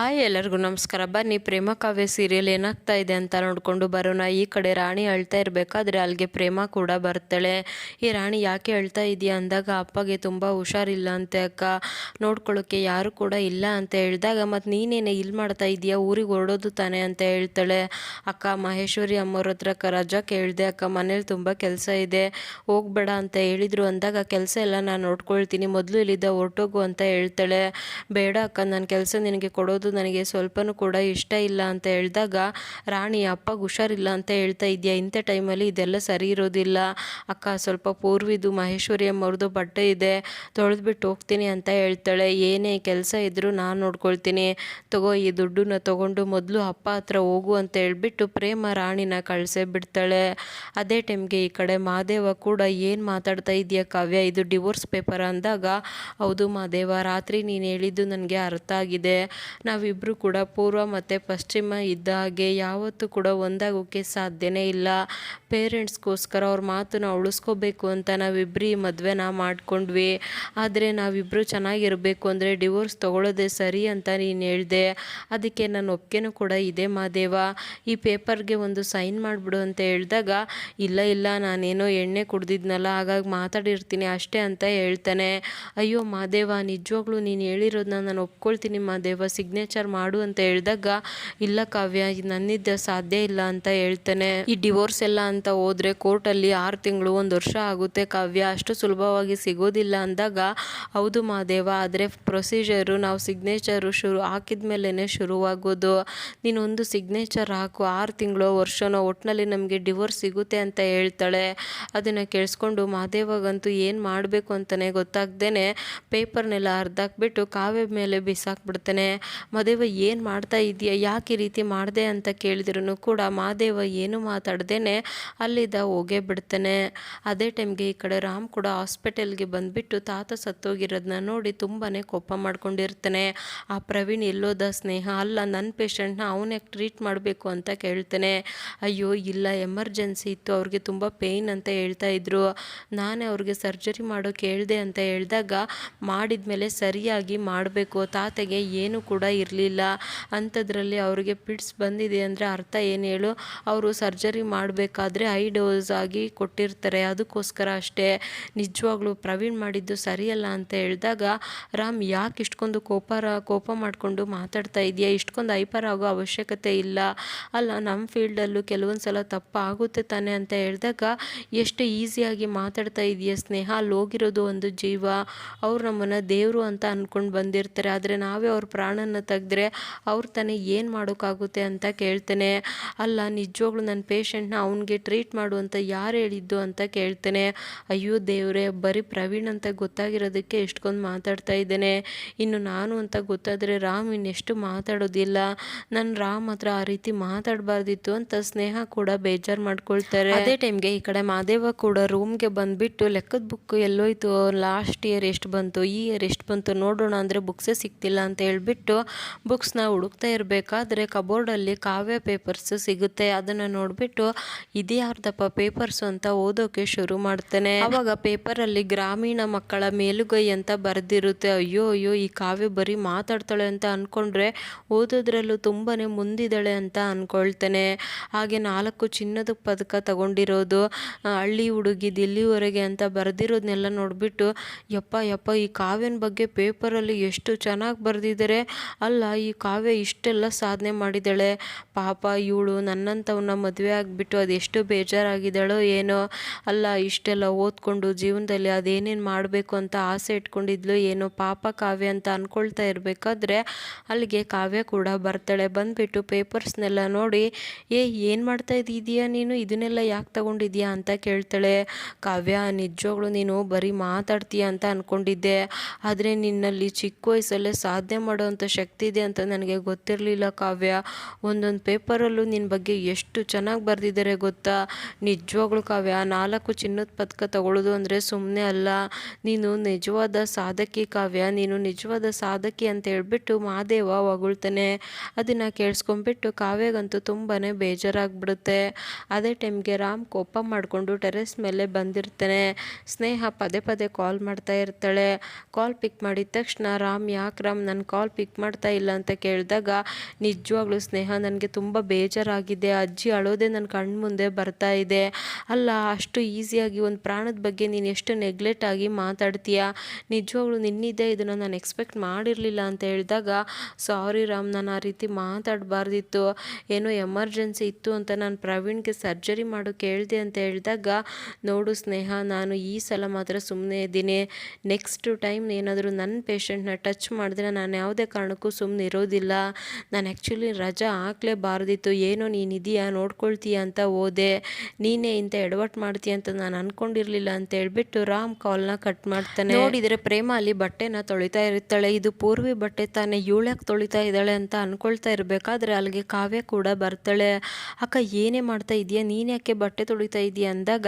Hi ಎಲ್ಲರಿಗೂ ನಮಸ್ಕಾರ. ಬನ್ನಿ ಪ್ರೇಮ ಕಾವ್ಯ ಸೀರಿಯಲ್ ಏನಾಗ್ತಾ ಇದೆ ಅಂತ ನೋಡಿಕೊಂಡು ಬರೋಣ. ಈ ಕಡೆ ರಾಣಿ ಅಳ್ತಾ ಇರಬೇಕಾದ್ರೆ ಅಲ್ಲಿಗೆ ಪ್ರೇಮ ಕೂಡ ಬರ್ತಾಳೆ. ಈ ರಾಣಿ ಯಾಕೆ ಅಳ್ತಾ ಇದೆಯಾ ಅಂದಾಗ ಅಪ್ಪಗೆ ತುಂಬ ಹುಷಾರಿಲ್ಲ ಅಂತೆ ಅಕ್ಕ, ನೋಡ್ಕೊಳ್ಳೋಕ್ಕೆ ಯಾರು ಕೂಡ ಇಲ್ಲ ಅಂತ ಹೇಳಿದಾಗ ಮತ್ತು ನೀನೇನೆ ಇಲ್ಲಿ ಮಾಡ್ತಾ ಇದೀಯಾ, ಊರಿಗೆ ಹೊರಡೋದು ತಾನೆ ಅಂತ ಹೇಳ್ತಾಳೆ. ಅಕ್ಕ ಮಹೇಶ್ವರಿ ಅಮ್ಮವ್ರ ಹತ್ರ ರಜಾ ಕೇಳಿದೆ ಅಕ್ಕ, ಮನೇಲಿ ತುಂಬ ಕೆಲಸ ಇದೆ, ಹೋಗ್ಬೇಡ ಅಂತ ಹೇಳಿದರು ಅಂದಾಗ ಕೆಲಸ ಎಲ್ಲ ನಾನು ನೋಡ್ಕೊಳ್ತೀನಿ, ಮೊದಲು ಇಲ್ಲಿದ್ದ ಹೊರಟೋಗು ಅಂತ ಹೇಳ್ತಾಳೆ. ಬೇಡ ಅಕ್ಕ, ನನ್ನ ಕೆಲಸ ನಿನಗೆ ಕೊಡೋದು ನನಗೆ ಸ್ವಲ್ಪನೂ ಕೂಡ ಇಷ್ಟ ಇಲ್ಲ ಅಂತ ಹೇಳಿದಾಗ ರಾಣಿ ಅಪ್ಪಗೆ ಹುಷಾರಿಲ್ಲ ಅಂತ ಹೇಳ್ತಾ ಇದೆಯಾ, ಇಂಥ ಟೈಮಲ್ಲಿ ಇದೆಲ್ಲ ಸರಿ ಇರೋದಿಲ್ಲ ಅಕ್ಕ, ಸ್ವಲ್ಪ ಪೂರ್ವಿದು ಮಹೇಶ್ವರಿ ಅಮ್ಮವ್ರದ್ದು ಬಟ್ಟೆ ಇದೆ, ತೊಳೆದ್ಬಿಟ್ಟು ಹೋಗ್ತೀನಿ ಅಂತ ಹೇಳ್ತಾಳೆ. ಏನೇ ಕೆಲಸ ಇದ್ದರೂ ನಾನು ನೋಡ್ಕೊಳ್ತೀನಿ, ತಗೋ ಈ ದುಡ್ಡನ್ನ ತೊಗೊಂಡು ಮೊದಲು ಅಪ್ಪ ಹತ್ರ ಹೋಗು ಅಂತ ಹೇಳ್ಬಿಟ್ಟು ಪ್ರೇಮ ರಾಣಿನ ಕಳಿಸೇ ಬಿಡ್ತಾಳೆ. ಅದೇ ಟೈಮ್ಗೆ ಈ ಕಡೆ ಮಾದೇವ ಕೂಡ ಏನು ಮಾತಾಡ್ತಾ ಇದೆಯಾ ಕಾವ್ಯ, ಇದು ಡಿವೋರ್ಸ್ ಪೇಪರ್ ಅಂದಾಗ ಹೌದು ಮಾದೇವ, ರಾತ್ರಿ ನೀನು ಹೇಳಿದ್ದು ನನಗೆ ಅರ್ಥ ಆಗಿದೆ, ನಾವಿಬ್ಬರು ಕೂಡ ಪೂರ್ವ ಮತ್ತು ಪಶ್ಚಿಮ ಇದ್ದ ಹಾಗೆ ಯಾವತ್ತೂ ಕೂಡ ಒಂದಾಗೋಕ್ಕೆ ಸಾಧ್ಯನೇ ಇಲ್ಲ. ಪೇರೆಂಟ್ಸ್ಗೋಸ್ಕರ ಅವ್ರ ಮಾತನ್ನ ಉಳಿಸ್ಕೋಬೇಕು ಅಂತ ನಾವಿಬ್ಬರು ಈ ಮದುವೆನ ಮಾಡ್ಕೊಂಡ್ವಿ, ಆದರೆ ನಾವಿಬ್ಬರು ಚೆನ್ನಾಗಿರಬೇಕು ಅಂದರೆ ಡಿವೋರ್ಸ್ ತೊಗೊಳ್ಳೋದೇ ಸರಿ ಅಂತ ನೀನು ಹೇಳಿದೆ, ಅದಕ್ಕೆ ನನ್ನ ಒಪ್ಪಿಗೆನೂ ಕೂಡ ಇದೆ ಮಾದೇವ, ಈ ಪೇಪರ್ಗೆ ಒಂದು ಸೈನ್ ಮಾಡಿಬಿಡು ಅಂತ ಹೇಳಿದಾಗ ಇಲ್ಲ ಇಲ್ಲ ನಾನೇನೋ ಎಣ್ಣೆ ಕುಡ್ದಿದ್ನಲ್ಲ ಹಾಗಾಗಿ ಮಾತಾಡಿರ್ತೀನಿ ಅಷ್ಟೇ ಅಂತ ಹೇಳ್ತಾನೆ. ಅಯ್ಯೋ ಮಾದೇವ, ನಿಜವಾಗ್ಲೂ ನೀನು ಹೇಳಿರೋದನ್ನ ನಾನು ಒಪ್ಕೊಳ್ತೀನಿ ಮಾದೇವ, ಸಿಗ್ನೇಚರ್ ಮಾಡು ಅಂತ ಹೇಳಿದಾಗ ಇಲ್ಲ ಕಾವ್ಯ, ನನ್ನಿಂದ ಸಾಧ್ಯ ಇಲ್ಲ ಅಂತ ಹೇಳ್ತಾನೆ. ಈ ಡಿವೋರ್ಸ್ ಎಲ್ಲ ಅಂತ ಹೋದ್ರೆ ಕೋರ್ಟಲ್ಲಿ 6 ತಿಂಗಳು 1 ವರ್ಷ ಆಗುತ್ತೆ ಕಾವ್ಯ, ಅಷ್ಟು ಸುಲಭವಾಗಿ ಸಿಗೋದಿಲ್ಲ ಅಂದಾಗ ಹೌದು ಮಾದೇವ, ಆದರೆ ಪ್ರೊಸೀಜರು ನಾವು ಸಿಗ್ನೇಚರು ಹಾಕಿದ ಮೇಲೇ ಶುರುವಾಗೋದು, ನೀನೊಂದು ಸಿಗ್ನೇಚರ್ ಹಾಕು, 6 ತಿಂಗಳು ವರ್ಷನೋ ಒಟ್ಟಿನಲ್ಲಿ ನಮಗೆ ಡಿವೋರ್ಸ್ ಸಿಗುತ್ತೆ ಅಂತ ಹೇಳ್ತಾಳೆ. ಅದನ್ನು ಕೇಳಿಸ್ಕೊಂಡು ಮಾದೇವಗಂತೂ ಏನು ಮಾಡಬೇಕು ಅಂತಲೇ ಗೊತ್ತಾಗ್ದೇ ಪೇಪರ್ನೆಲ್ಲ ಹರಿದಾಕ್ಬಿಟ್ಟು ಕಾವ್ಯ ಮೇಲೆ ಬಿಸಾಕ್ಬಿಡ್ತಾನೆ. ಮಾದೇವ ಏನು ಮಾಡ್ತಾ ಇದೆಯಾ, ಯಾಕೆ ಈ ರೀತಿ ಮಾಡಿದೆ ಅಂತ ಕೇಳಿದ್ರೂ ಕೂಡ ಮಾದೇವ ಏನು ಮಾತಾಡ್ದೇನೆ ಅಲ್ಲಿದ್ದ ಹೋಗೇ ಬಿಡ್ತಾನೆ. ಅದೇ ಟೈಮ್ಗೆ ಈ ಕಡೆ ರಾಮ್ ಕೂಡ ಹಾಸ್ಪಿಟಲ್ಗೆ ಬಂದುಬಿಟ್ಟು ತಾತ ಸತ್ತೋಗಿರೋದನ್ನ ನೋಡಿ ತುಂಬಾ ಕೋಪ ಮಾಡ್ಕೊಂಡಿರ್ತಾನೆ. ಆ ಪ್ರವೀಣ್ ಎಲ್ಲೋದ ಸ್ನೇಹ, ಅಲ್ಲ ನನ್ನ ಪೇಷಂಟ್ನ ಅವನೇ ಟ್ರೀಟ್ ಮಾಡಬೇಕು ಅಂತ ಕೇಳ್ತಾನೆ. ಅಯ್ಯೋ ಇಲ್ಲ, ಎಮರ್ಜೆನ್ಸಿ ಇತ್ತು, ಅವ್ರಿಗೆ ತುಂಬ ಪೇಯ್ನ್ ಅಂತ ಹೇಳ್ತಾ ಇದ್ರು, ನಾನೇ ಅವ್ರಿಗೆ ಸರ್ಜರಿ ಮಾಡೋಕ್ಕೆ ಹೇಳಿದೆ ಅಂತ ಹೇಳಿದಾಗ ಮಾಡಿದ ಮೇಲೆ ಸರಿಯಾಗಿ ಮಾಡಬೇಕು, ತಾತಗೆ ಏನು ಕೂಡ ಇರಲಿಲ್ಲ ಅಂಥದ್ರಲ್ಲಿ ಅವ್ರಿಗೆ ಪಿಟ್ಸ್ ಬಂದಿದೆ ಅಂದರೆ ಅರ್ಥ ಏನು ಹೇಳು, ಅವರು ಸರ್ಜರಿ ಮಾಡಬೇಕಾದ್ರೆ ಹೈ ಡೋಸ್ ಆಗಿ ಕೊಟ್ಟಿರ್ತಾರೆ, ಅದಕ್ಕೋಸ್ಕರ ಅಷ್ಟೇ, ನಿಜವಾಗ್ಲೂ ಪ್ರವೀಣ್ ಮಾಡಿದ್ದು ಸರಿಯಲ್ಲ ಅಂತ ಹೇಳಿದಾಗ ರಾಮ್ ಯಾಕೆ ಇಷ್ಟೊಂದು ಕೋಪ ಮಾಡಿಕೊಂಡು ಮಾತಾಡ್ತಾ ಇದೆಯಾ, ಇಷ್ಟೊಂದು ಹೈಪರ್ ಆಗೋ ಅವಶ್ಯಕತೆ ಇಲ್ಲ, ಅಲ್ಲ ನಮ್ಮ ಫೀಲ್ಡಲ್ಲೂ ಕೆಲವೊಂದು ಸಲ ತಪ್ಪು ಆಗುತ್ತೆ ತಾನೆ ಅಂತ ಹೇಳಿದಾಗ ಎಷ್ಟು ಈಸಿಯಾಗಿ ಮಾತಾಡ್ತಾ ಇದೆಯಾ ಸ್ನೇಹ, ಅಲ್ಲಿ ಹೋಗಿರೋದು ಒಂದು ಜೀವ, ಅವ್ರು ನಮ್ಮನ್ನು ದೇವರು ಅಂತ ಅಂದ್ಕೊಂಡು ಬಂದಿರ್ತಾರೆ, ಆದರೆ ನಾವೇ ಅವ್ರ ಪ್ರಾಣನ ತೆಗೆದ್ರೆ ಅವ್ರು ತಾನೇ ಏನು ಮಾಡೋಕ್ಕಾಗುತ್ತೆ ಅಂತ ಕೇಳ್ತಾನೆ. ಅಲ್ಲ ನಿಜವಾಗ್ಲೂ ನನ್ನ ಪೇಷಂಟ್ನ ಅವನಿಗೆ ಟ್ರೀಟ್ ಮಾಡು ಅಂತ ಯಾರು ಹೇಳಿದ್ದು ಅಂತ ಕೇಳ್ತಾನೆ. ಅಯ್ಯೋ ದೇವರೇ, ಬರೀ ಪ್ರವೀಣ್ ಅಂತ ಗೊತ್ತಾಗಿರೋದಕ್ಕೆ ಎಷ್ಟೊಂದು ಮಾತಾಡ್ತಾ ಇದ್ದೇನೆ, ಇನ್ನು ನಾನು ಅಂತ ಗೊತ್ತಾದರೆ ರಾಮ್ ಇನ್ನೆಷ್ಟು ಮಾತಾಡೋದಿಲ್ಲ, ನನ್ನ ರಾಮ್ ಹತ್ರ ಆ ರೀತಿ ಮಾತಾಡಬಾರ್ದಿತ್ತು ಅಂತ ಸ್ನೇಹ ಕೂಡ ಬೇಜಾರು ಮಾಡ್ಕೊಳ್ತಾರೆ. ಅದೇ ಟೈಮ್ಗೆ ಈ ಕಡೆ ಮಾದೇವ ಕೂಡ ರೂಮ್ಗೆ ಬಂದುಬಿಟ್ಟು ಲೆಕ್ಕದ ಬುಕ್ ಎಲ್ಲೋಯ್ತು, ಲಾಸ್ಟ್ ಇಯರ್ ಎಷ್ಟು ಬಂತು, ಈ ಇಯರ್ ಎಷ್ಟು ಬಂತು ನೋಡೋಣ ಅಂದರೆ ಬುಕ್ಸೇ ಸಿಗ್ತಿಲ್ಲ ಅಂತ ಹೇಳ್ಬಿಟ್ಟು ಬುಕ್ಸ್ನ ಹುಡುಕ್ತಾ ಇರಬೇಕಾದ್ರೆ ಕಬೋರ್ಡಲ್ಲಿ ಕಾವ್ಯ ಪೇಪರ್ಸ್ ಸಿಗುತ್ತೆ, ಅದನ್ನು ನೋಡಿಬಿಟ್ಟು ಇದ್ಯಾರ್ದಪ್ಪ ಪೇಪರ್ಸು ಅಂತ ಓದೋಕೆ ಶುರು ಮಾಡ್ತಾನೆ. ಆವಾಗ ಪೇಪರಲ್ಲಿ ಗ್ರಾಮೀಣ ಮಕ್ಕಳ ಮೇಲುಗೈ ಅಂತ ಬರೆದಿರುತ್ತೆ. ಅಯ್ಯೋ ಅಯ್ಯೋ, ಈ ಕಾವ್ಯ ಬರೀ ಮಾತಾಡ್ತಾಳೆ ಅಂತ ಅಂದ್ಕೊಂಡ್ರೆ ಓದೋದ್ರಲ್ಲೂ ತುಂಬಾ ಮುಂದಿದ್ದಾಳೆ ಅಂತ ಅಂದ್ಕೊಳ್ತಾನೆ. ಹಾಗೆ 4 ಚಿನ್ನದ ಪದಕ ತಗೊಂಡಿರೋದು, ಹಳ್ಳಿ ಹುಡುಗಿ ದಿಲ್ಲಿವರೆಗೆ ಅಂತ ಬರೆದಿರೋದನ್ನೆಲ್ಲ ನೋಡಿಬಿಟ್ಟು ಯಪ್ಪ ಯಪ್ಪ, ಈ ಕಾವ್ಯನ ಬಗ್ಗೆ ಪೇಪರಲ್ಲಿ ಎಷ್ಟು ಚೆನ್ನಾಗಿ ಬರೆದಿದ್ದಾರೆ, ಅಲ್ಲ ಈ ಕಾವ್ಯ ಇಷ್ಟೆಲ್ಲ ಸಾಧನೆ ಮಾಡಿದ್ದಾಳೆ, ಪಾಪ ಇವಳು ನನ್ನಂಥವನ್ನ ಮದುವೆ ಆಗಿಬಿಟ್ಟು ಅದೆಷ್ಟು ಬೇಜಾರಾಗಿದ್ದಾಳೋ ಏನೋ, ಅಲ್ಲ ಇಷ್ಟೆಲ್ಲ ಓದ್ಕೊಂಡು ಜೀವನದಲ್ಲಿ ಅದೇನೇನು ಮಾಡಬೇಕು ಅಂತ ಆಸೆ ಇಟ್ಕೊಂಡಿದ್ಲು ಏನೋ, ಪಾಪ ಕಾವ್ಯ ಅಂತ ಅಂದ್ಕೊಳ್ತಾ ಇರಬೇಕಾದ್ರೆ ಅಲ್ಲಿಗೆ ಕಾವ್ಯ ಕೂಡ ಬರ್ತಾಳೆ. ಬಂದುಬಿಟ್ಟು ಪೇಪರ್ಸ್ನೆಲ್ಲ ನೋಡಿ ಏನು ಮಾಡ್ತಾ ಇದೀಯಾ ನೀನು, ಇದನ್ನೆಲ್ಲ ಯಾಕೆ ತಗೊಂಡಿದ್ಯಾ ಅಂತ ಕೇಳ್ತಾಳೆ. ಕಾವ್ಯ, ನಿಜವಾಗ್ಲೂ ನೀನು ಬರೀ ಮಾತಾಡ್ತೀಯ ಅಂತ ಅಂದ್ಕೊಂಡಿದ್ದೆ, ಆದರೆ ನಿನ್ನಲ್ಲಿ ಚಿಕ್ಕ ವಯಸ್ಸಲ್ಲೇ ಸಾಧನೆ ಮಾಡೋವಂಥ ಶಕ್ತಿ ಇದೆ ಅಂತ ನನಗೆ ಗೊತ್ತಿರಲಿಲ್ಲ ಕಾವ್ಯ, ಒಂದೊಂದು ಪೇಪರಲ್ಲೂ ನಿನ್ನ ಬಗ್ಗೆ ಎಷ್ಟು ಚೆನ್ನಾಗಿ ಬರೆದಿದ್ದಾರೆ ಗೊತ್ತಾ, ನಿಜವಾಗ್ಲೂ ಕಾವ್ಯ 4 ಚಿನ್ನದ ಪದಕ ತಗೊಳ್ಳೋದು ಅಂದರೆ ಸುಮ್ಮನೆ ಅಲ್ಲ, ನೀನು ನಿಜವಾದ ಸಾಧಕಿ ಕಾವ್ಯ, ನೀನು ನಿಜವಾದ ಸಾಧಕಿ ಅಂತ ಹೇಳ್ಬಿಟ್ಟು ಮಾದೇವ ಹೊಗಳ್ತಾನೆ. ಅದನ್ನು ಕೇಳಿಸ್ಕೊಂಡ್ಬಿಟ್ಟು ಕಾವ್ಯಗಂತೂ ತುಂಬಾ ಬೇಜಾರಾಗ್ಬಿಡುತ್ತೆ. ಅದೇ ಟೈಮ್ಗೆ ರಾಮ್ ಕೋಪ ಮಾಡಿಕೊಂಡು ಟೆರೆಸ್ ಮೇಲೆ ಬಂದಿರ್ತಾನೆ. ಸ್ನೇಹ ಪದೇ ಪದೇ ಕಾಲ್ ಮಾಡ್ತಾ ಇರ್ತಾಳೆ. ಕಾಲ್ ಪಿಕ್ ಮಾಡಿದ ತಕ್ಷಣ ರಾಮ್, ಯಾಕೆ ರಾಮ್ ನನ್ನ ಕಾಲ್ ಪಿಕ್ ಮಾಡ್ತಾ ಇಲ್ಲ ಅಂತ ಕೇಳಿದಾಗ, ನಿಜವಾಗ್ಲೂ ಸ್ನೇಹ ನನಗೆ ತುಂಬ ಬೇಜಾರಾಗಿದೆ. ಅಜ್ಜಿ ಅಳೋದೇ ನನ್ನ ಕಣ್ಣು ಮುಂದೆ ಬರ್ತಾ ಇದೆ. ಅಲ್ಲ, ಅಷ್ಟು ಈಸಿಯಾಗಿ ಒಂದು ಪ್ರಾಣದ ಬಗ್ಗೆ ನೀನು ಎಷ್ಟು ನೆಗ್ಲೆಕ್ಟ್ ಆಗಿ ಮಾತಾಡ್ತೀಯ. ನಿಜವಾಗ್ಲೂ ನಿನ್ನಿಂದ ಇದನ್ನು ನಾನು ಎಕ್ಸ್ಪೆಕ್ಟ್ ಮಾಡಿರಲಿಲ್ಲ ಅಂತ ಹೇಳಿದಾಗ, ಸಾರಿ ರಾಮ್, ನಾನು ಆ ರೀತಿ ಮಾತಾಡಬಾರ್ದಿತ್ತು. ಏನೋ ಎಮರ್ಜೆನ್ಸಿ ಇತ್ತು ಅಂತ ನಾನು ಪ್ರವೀಣ್ಗೆ ಸರ್ಜರಿ ಮಾಡು ಕೇಳಿದೆ ಅಂತ ಹೇಳಿದಾಗ, ನೋಡು ಸ್ನೇಹ, ನಾನು ಈ ಸಲ ಮಾತ್ರ ಸುಮ್ಮನೆ ಇದ್ದೀನಿ. ನೆಕ್ಸ್ಟ್ ಟೈಮ್ ಏನಾದರೂ ನನ್ನ ಪೇಷಂಟ್ನ ಟಚ್ ಮಾಡಿದ್ರೆ ನಾನು ಯಾವುದೇ ಕಾರಣಕ್ಕೂ ಸುಮ್ಮನೆ ಇರೋದಿಲ್ಲ. ನಾನು ಆ್ಯಕ್ಚುಲಿ ರಜಾ ಹಾಕಲೇಬಾರ್ದಿತ್ತು. ಏನೋ ನೀನಿದೆಯಾ ನೋಡ್ಕೊಳ್ತೀಯ ಅಂತ ಹೋದೆ. ನೀನೇ ಇಂಥ ಎಡವಟ್ಟು ಮಾಡ್ತೀಯ ಅಂತ ನಾನು ಅಂದ್ಕೊಂಡಿರಲಿಲ್ಲ ಅಂತ ಹೇಳ್ಬಿಟ್ಟು ರಾಮ್ ಕಾಲ್ನ ಕಟ್ ಮಾಡ್ತಾನೆ. ನೋಡಿದರೆ ಪ್ರೇಮ ಅಲ್ಲಿ ಬಟ್ಟೆನ ತೊಳಿತಾ ಇರ್ತಾಳೆ. ಇದು ಪೂರ್ವಿ ಬಟ್ಟೆ ತಾನೇ, ಇವಳ್ಯಾಕೆ ತೊಳಿತಾ ಇದ್ದಾಳೆ ಅಂತ ಅಂದ್ಕೊಳ್ತಾ ಇರಬೇಕಾದ್ರೆ ಅಲ್ಲಿಗೆ ಕಾವ್ಯ ಕೂಡ ಬರ್ತಾಳೆ. ಅಕ್ಕ ಏನೇ ಮಾಡ್ತಾ ಇದೆಯಾ, ನೀನು ಯಾಕೆ ಬಟ್ಟೆ ತೊಳಿತಾ ಇದೆಯಾ ಅಂದಾಗ,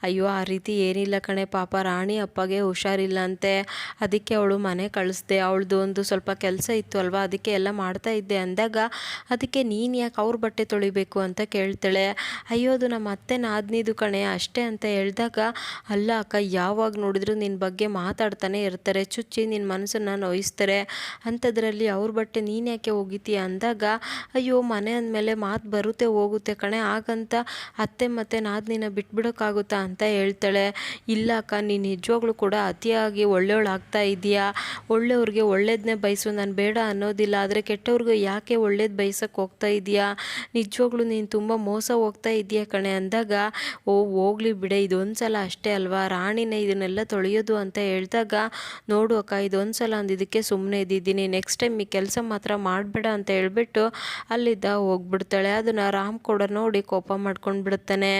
ಅಯ್ಯೋ ಆ ರೀತಿ ಏನಿಲ್ಲ ಕಣೆ, ಪಾಪ ರಾಣಿ ಅಪ್ಪಗೆ ಹುಷಾರಿಲ್ಲ ಅಂತೆ, ಅದಕ್ಕೆ ಅವಳು ಮನೆ ಕಳಿಸ್ದೆ. ಅವಳದು ಒಂದು ಸ್ವಲ್ಪ ಕೆಲಸ ಇತ್ತು ಅಲ್ವಾ, ಅದಕ್ಕೆ ಎಲ್ಲ ಮಾಡ್ತಾ ಇದ್ದೆ ಅಂದಾಗ, ಅದಕ್ಕೆ ನೀನು ಯಾಕೆ ಅವ್ರ ಬಟ್ಟೆ ತೊಳಿಬೇಕು ಅಂತ ಕೇಳ್ತಾಳೆ. ಅಯ್ಯೋ ಅದು ನಮ್ಮ ಅತ್ತೆ ನಾದ್ನಿದು ಕಣೆ ಅಷ್ಟೇ ಅಂತ ಹೇಳಿದಾಗ, ಅಲ್ಲ ಅಕ್ಕ, ಯಾವಾಗ ನೋಡಿದ್ರು ನಿನ್ನ ಬಗ್ಗೆ ಮಾತಾಡ್ತಾನೆ ಇರ್ತಾರೆ, ಚುಚ್ಚಿ ನಿನ್ನ ಮನಸ್ಸನ್ನು ನೋಯಿಸ್ತಾರೆ, ಅಂಥದ್ರಲ್ಲಿ ಅವ್ರ ಬಟ್ಟೆ ನೀನು ಯಾಕೆ ಒಗಿತೀಯ ಅಂದಾಗ, ಅಯ್ಯೋ ಮನೆ ಅಂದಮೇಲೆ ಮಾತು ಬರುತ್ತೆ ಹೋಗುತ್ತೆ ಕಣೆ, ಹಾಗಂತ ಅತ್ತೆ ಮತ್ತು ನಾದ್ನಿನ ಬಿಟ್ಬಿಡೋಕ್ಕಾಗುತ್ತಾ ಅಂತ ಹೇಳ್ತಾಳೆ. ಇಲ್ಲ ಅಕ್ಕ, ನೀನು ನಿಜವಾಗ್ಲೂ ಕೂಡ ಅತಿಯಾಗಿ ಒಳ್ಳೆಯವಳಾಗ್ತಾ ಇದೆಯಾ. ಒಳ್ಳೆಯವ್ರಿಗೆ ಒಳ್ಳೇದನ್ನೇ ಬಯಸು, ನಾನು ಬೇಡ ಅನ್ನೋದಿಲ್ಲ, ಆದರೆ ಕೆಟ್ಟವ್ರಿಗೆ ಯಾಕೆ ಒಳ್ಳೇದು ಬಯಸೋಕ್ಕೆ ಹೋಗ್ತಾ ಇದೆಯಾ. ನಿಜವಾಗ್ಲೂ ನೀನು ತುಂಬ ಮೋಸ ಹೋಗ್ತಾ ಇದೆಯಾ ಕಣೆ ಅಂದಾಗ, ಓ ಹೋಗ್ಲಿ ಬಿಡೆ, ಇದೊಂದು ಸಲ ಅಷ್ಟೇ ಅಲ್ವಾ, ರಾಣಿನೇ ಇದನ್ನೆಲ್ಲ ತೊಳೆಯೋದು ಅಂತ ಹೇಳಿದಾಗ, ನೋಡು ಅಕ್ಕ, ಇದೊಂದು ಸಲ ಅಂದಿದ್ದಕ್ಕೆ ಸುಮ್ಮನೆ ಇದ್ದಿದ್ದೀನಿ, ನೆಕ್ಸ್ಟ್ ಟೈಮ್ ಈ ಕೆಲಸ ಮಾತ್ರ ಮಾಡಬೇಡ ಅಂತ ಹೇಳ್ಬಿಟ್ಟು ಅಲ್ಲಿದ್ದ ಹೋಗ್ಬಿಡ್ತಾಳೆ. ಅದನ್ನು ರಾಮ್ ಕೂಡ ನೋಡಿ ಕೋಪ ಮಾಡ್ಕೊಂಡು ಬಿಡ್ತಾನೆ.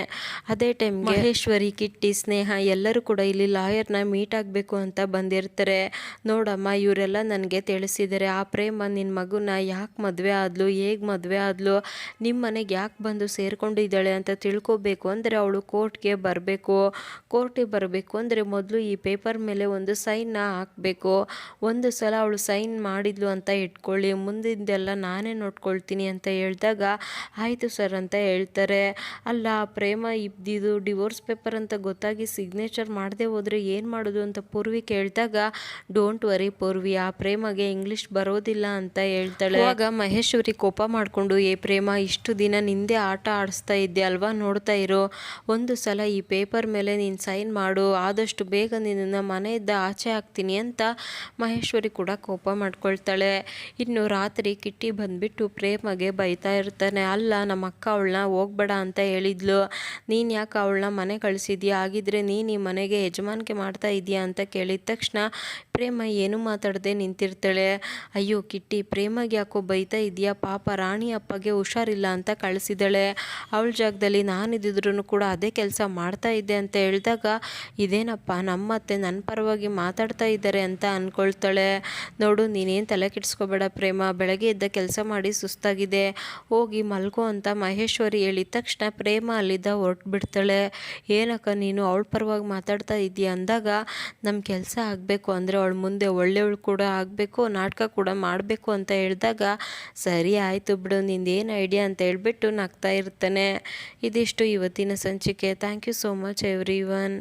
ಅದೇ ಟೈಮ್ಗೆ ಮಹೇಶ್ವರಿ, ಕಿಟ್ಟಿ, ಸ್ನೇಹ ಎಲ್ಲರೂ ಕೂಡ ಇಲ್ಲಿ ಲಾಯರ್ನ ಮೀಟ್ ಆಗಬೇಕು ಅಂತ ಬಂದಿರ್ತಾರೆ. ನೋಡಮ್ಮ, ಇವರೆಲ್ಲ ನನಗೆ ತಿಳಿಸಿದ್ದಾರೆ, ಆ ಪ್ರೇಮ ನಿನ್ನ ಮಗುನ ಯಾಕೆ ಮದುವೆ ಆದ್ಲು, ಹೇಗೆ ಮದುವೆ ಆದ್ಲು, ನಿಮ್ಮ ಮನೆಗೆ ಯಾಕೆ ಬಂದು ಸೇರಿಕೊಂಡಿದ್ದಾಳೆ ಅಂತ ತಿಳ್ಕೊಬೇಕು ಅಂದರೆ ಅವಳು ಕೋರ್ಟ್ಗೆ ಬರಬೇಕು ಅಂದರೆ ಮೊದಲು ಈ ಪೇಪರ್ ಮೇಲೆ ಒಂದು ಸೈನ್ನ ಹಾಕಬೇಕು. ಒಂದು ಸಲ ಅವಳು ಸೈನ್ ಮಾಡಿದ್ಲು ಅಂತ ಇಟ್ಕೊಳ್ಳಿ, ಮುಂದಿಂದೆಲ್ಲ ನಾನೇ ನೋಡ್ಕೊಳ್ತೀನಿ ಅಂತ ಹೇಳಿದಾಗ, ಆಯಿತು ಸರ್ ಅಂತ ಹೇಳ್ತಾರೆ. ಅಲ್ಲ ಪ್ರೇಮ, ಇದು ಡಿವೋರ್ಸ್ ಪೇಪರ್ ಅಂತ ಗೊತ್ತಾಗಿ ಸಿಗ್ನೇಚರ್ ಮಾಡದೆ ಹೋದರೆ ಏನು ಮಾಡೋದು ಅಂತ ಪೂರ್ವಿ ಕೇಳಿದಾಗ, ಡೋಂಟ್ ವರಿ ಪೂರ್ವಿ, ಆ ಪ್ರೇಮಗೆ ಇಂಗ್ಲೀಷ್ ಬರೋದಿಲ್ಲ ಅಂತ ಹೇಳ್ತಾಳೆ. ಆಗ ಮಹೇಶ್ವರಿ ಕೋಪ ಮಾಡಿಕೊಂಡು, ಏ ಪ್ರೇಮ, ಇಷ್ಟು ದಿನ ನಿಂದೆ ಆಟ ಆಡಿಸ್ತಾ ಇದ್ದೆ ಅಲ್ವಾ, ನೋಡ್ತಾ ಇರೋ, ಒಂದು ಸಲ ಈ ಪೇಪರ್ ಮೇಲೆ ನೀನು ಸೈನ್ ಮಾಡು, ಆದಷ್ಟು ಬೇಗ ನಿನ್ನನ್ನು ಮನೆಯಿಂದ ಆಚೆ ಹಾಕ್ತೀನಿ ಅಂತ ಮಹೇಶ್ವರಿ ಕೂಡ ಕೋಪ ಮಾಡ್ಕೊಳ್ತಾಳೆ. ಇನ್ನು ರಾತ್ರಿ ಕಿಟ್ಟಿ ಬಂದುಬಿಟ್ಟು ಪ್ರೇಮಗೆ ಬೈತಾ ಇರ್ತಾನೆ. ಅಲ್ಲ, ನಮ್ಮ ಅಕ್ಕ ಅವಳನ್ನ ಹೋಗ್ಬೇಡ ಅಂತ ಹೇಳಿದ್ಲು, ನೀನು ಯಾಕೆ ಅವಳನ್ನ ಮನೆ ಕಳಿಸಿದ್ಯಾ, ಆಗಿದ್ರೆ ನೀನು ಈ ಮನೆಗೆ ಯಜಮಾನಿಕೆ ಮಾಡ್ತಾ ಇದೆಯಾ ಅಂತ ಕೇಳಿದ ತಕ್ಷಣ ಪ್ರೇಮ ಏನು ಮಾತಾಡದೆ ನಿಂತಿರ್ತಾಳೆ. ಅಯ್ಯೋ ಕಿಟ್ಟಿ, ಪ್ರೇಮಗೆ ಯಾಕೋ ಬೈತಾ ಇದೆಯಾ, ಪಾಪ ರಾಣಿ ಅಪ್ಪಗೆ ಹುಷಾರಿಲ್ಲ ಅಂತ ಕಳಿಸಿದಾಳೆ, ಅವಳ ಜಾಗದಲ್ಲಿ ನಾನಿದ್ದಿದ್ರು ಕೂಡ ಅದೇ ಕೆಲಸ ಮಾಡ್ತಾ ಇದ್ದೆ ಅಂತ ಹೇಳಿದಾಗ, ಇದೇನಪ್ಪ ನಮ್ಮತ್ತೆ ನನ್ನ ಪರವಾಗಿ ಮಾತಾಡ್ತಾ ಇದ್ದಾರೆ ಅಂತ ಅಂದ್ಕೊಳ್ತಾಳೆ. ನೋಡು, ನೀನೇನು ತಲೆ ಕೆಡಿಸ್ಕೋಬೇಡ ಪ್ರೇಮ, ಬೆಳಗ್ಗೆ ಎದ್ದ ಕೆಲಸ ಮಾಡಿ ಸುಸ್ತಾಗಿದೆ, ಹೋಗಿ ಮಲ್ಗೋ ಅಂತ ಮಹೇಶ್ವರಿ ಹೇಳಿದ ತಕ್ಷಣ ಪ್ರೇಮ ಅಲ್ಲಿದ್ದ ಹೊರಟ್ಬಿಡ್ತಾಳೆ. ಏನಕ್ಕ ನೀನು ಅವಳ ಪರವಾಗಿ ಮಾತಾಡ್ತಾ ಇದೆಯಾ ಅಂದಾಗ, ನಮ್ಮ ಕೆಲಸ ಆಗಬೇಕು ಅಂದರೆ ಅವಳ ಮುಂದೆ ಒಳ್ಳೆಯವಳು ಕೂಡ ಆಗಬೇಕು, ನಾಟಕ ಕೂಡ ಮಾಡಬೇಕು ಅಂತ ಹೇಳಿದಾಗ, ಸರಿ ಆಯಿತು ಬಿಡು, ನಿಂದೇನು ಐಡಿಯಾ ಅಂತ ಹೇಳ್ಬಿಟ್ಟು ನಗ್ತಾ ಇರ್ತಾನೆ. ಇದಿಷ್ಟು ಇವತ್ತಿನ ಸಂಚಿಕೆ. Thank you so much every one.